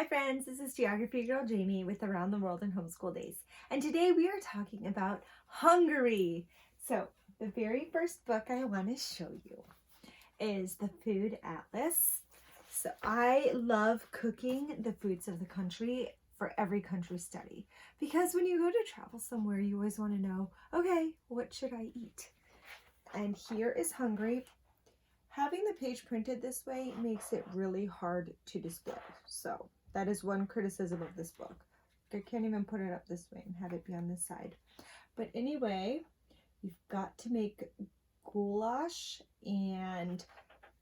Hi friends, this is Geography Girl Jamie with Around the World in Homeschool Days. And today we are talking about Hungary. So the very first book I want to show you is the Food Atlas. So I love cooking the foods of the country for every country study. Because when you go to travel somewhere, you always want to know, okay, what should I eat? And here is Hungary. Having the page printed this way makes it really hard to display. So that is one criticism of this book. I can't even put it up this way and have it be on this side. But anyway, you've got to make goulash and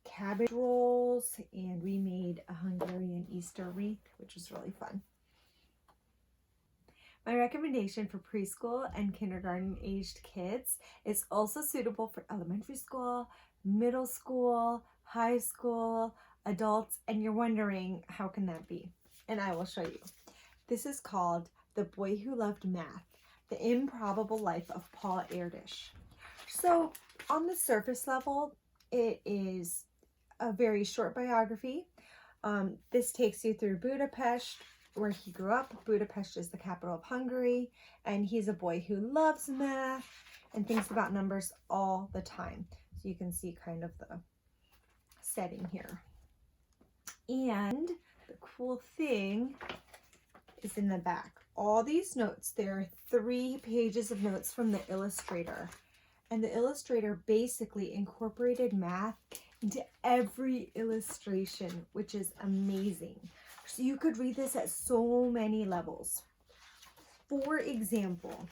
cabbage rolls, and we made a Hungarian Easter wreath, which was really fun. My recommendation for preschool and kindergarten aged kids is also suitable for elementary school, middle school, high school, adults, and you're wondering, how can that be? And I will show you. This is called The Boy Who Loved Math, The Improbable Life of Paul Erdős. So on the surface level, it is a very short biography. This takes you through Budapest, where he grew up. Budapest is the capital of Hungary, and he's a boy who loves math and thinks about numbers all the time. So you can see kind of the setting here. And the cool thing is in the back. All these notes, there are 3 pages of notes from the illustrator. And the illustrator basically incorporated math into every illustration, which is amazing. So you could read this at so many levels. For example,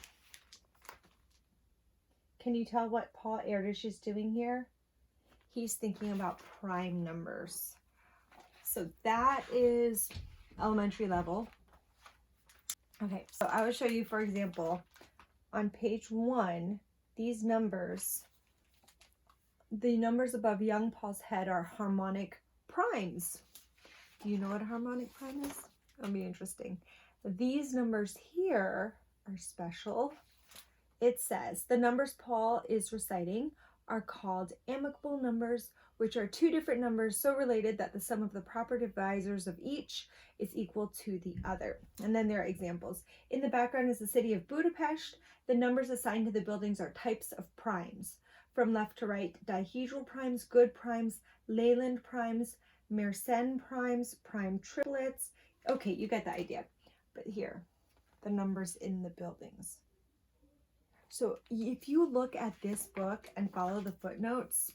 can you tell what Paul Erdős is doing here? He's thinking about prime numbers. So that is elementary level. Okay, so I will show you, for example, on page 1, these numbers, the numbers above young Paul's head are harmonic primes. Do you know what a harmonic prime is? It'll be interesting. These numbers here are special. It says the numbers Paul is reciting are called amicable numbers, which are 2 different numbers so related that the sum of the proper divisors of each is equal to the other. And then there are examples. In the background is the city of Budapest. The numbers assigned to the buildings are types of primes. From left to right, dihedral primes, good primes, Leyland primes, Mersenne primes, prime triplets. Okay, you get the idea. But here, the numbers in the buildings. So if you look at this book and follow the footnotes,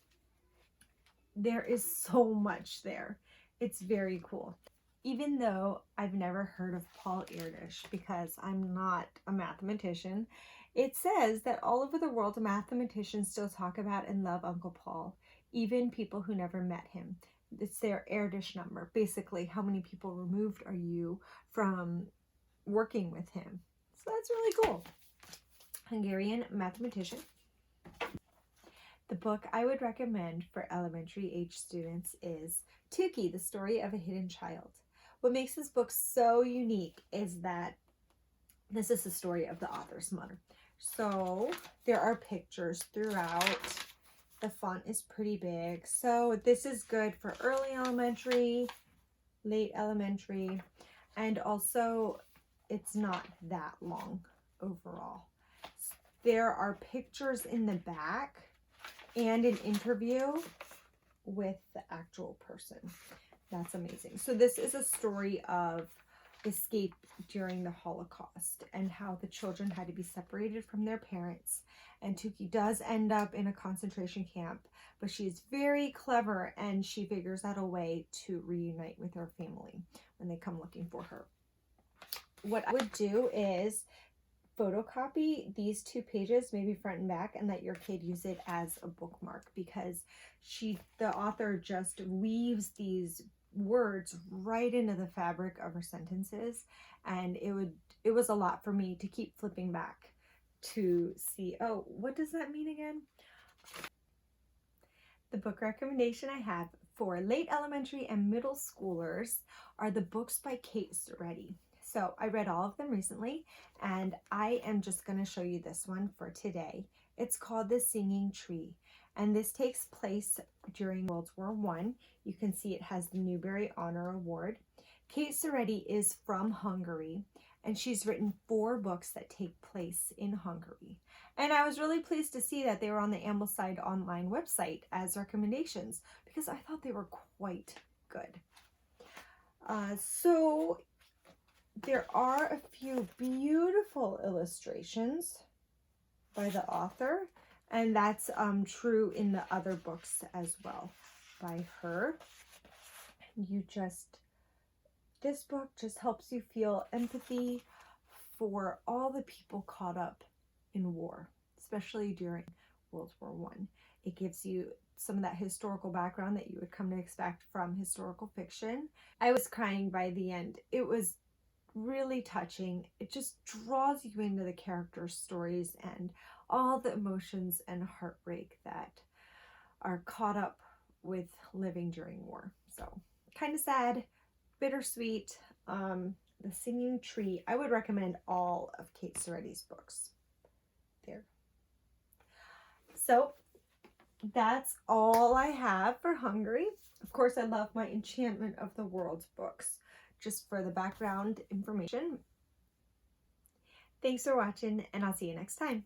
there is so much there. It's very cool. Even though I've never heard of Paul Erdős because I'm not a mathematician, it says that all over the world mathematicians still talk about and love Uncle Paul, even people who never met him. It's their Erdős number. Basically, how many people removed are you from working with him? So that's really cool. Hungarian mathematician. The book I would recommend for elementary age students is Tuki, the Story of a Hidden Child. What makes this book so unique is that this is the story of the author's mother. So there are pictures throughout. The font is pretty big. So this is good for early elementary, late elementary, and also it's not that long overall. There are pictures in the back and an interview with the actual person. That's amazing. So this is a story of escape during the Holocaust and how the children had to be separated from their parents. And Tuki does end up in a concentration camp, but she is very clever and she figures out a way to reunite with her family when they come looking for her. What I would do is photocopy these 2 pages, maybe front and back, and let your kid use it as a bookmark because the author just weaves these words right into the fabric of her sentences, and it was a lot for me to keep flipping back to see, oh, what does that mean again? The book recommendation I have for late elementary and middle schoolers are the books by Kate Soretti. So I read all of them recently, and I am just going to show you this one for today. It's called The Singing Tree, and this takes place during World War I. You can see it has the Newbery Honor Award. Kate Soretti is from Hungary, and she's written 4 books that take place in Hungary. And I was really pleased to see that they were on the Ambleside online website as recommendations, because I thought they were quite good. So there are a few beautiful illustrations by the author, and that's true in the other books as well by her. This book just helps you feel empathy for all the people caught up in war, especially during World War I. It gives you some of that historical background that you would come to expect from historical fiction. I was crying by the end. It was really touching. It just draws you into the characters' stories and all the emotions and heartbreak that are caught up with living during war. So kind of sad, bittersweet. The Singing Tree. I would recommend all of Kate Soretti's books there. So that's all I have for Hungary. Of course, I love my Enchantment of the World books, just for the background information. Thanks for watching, and I'll see you next time.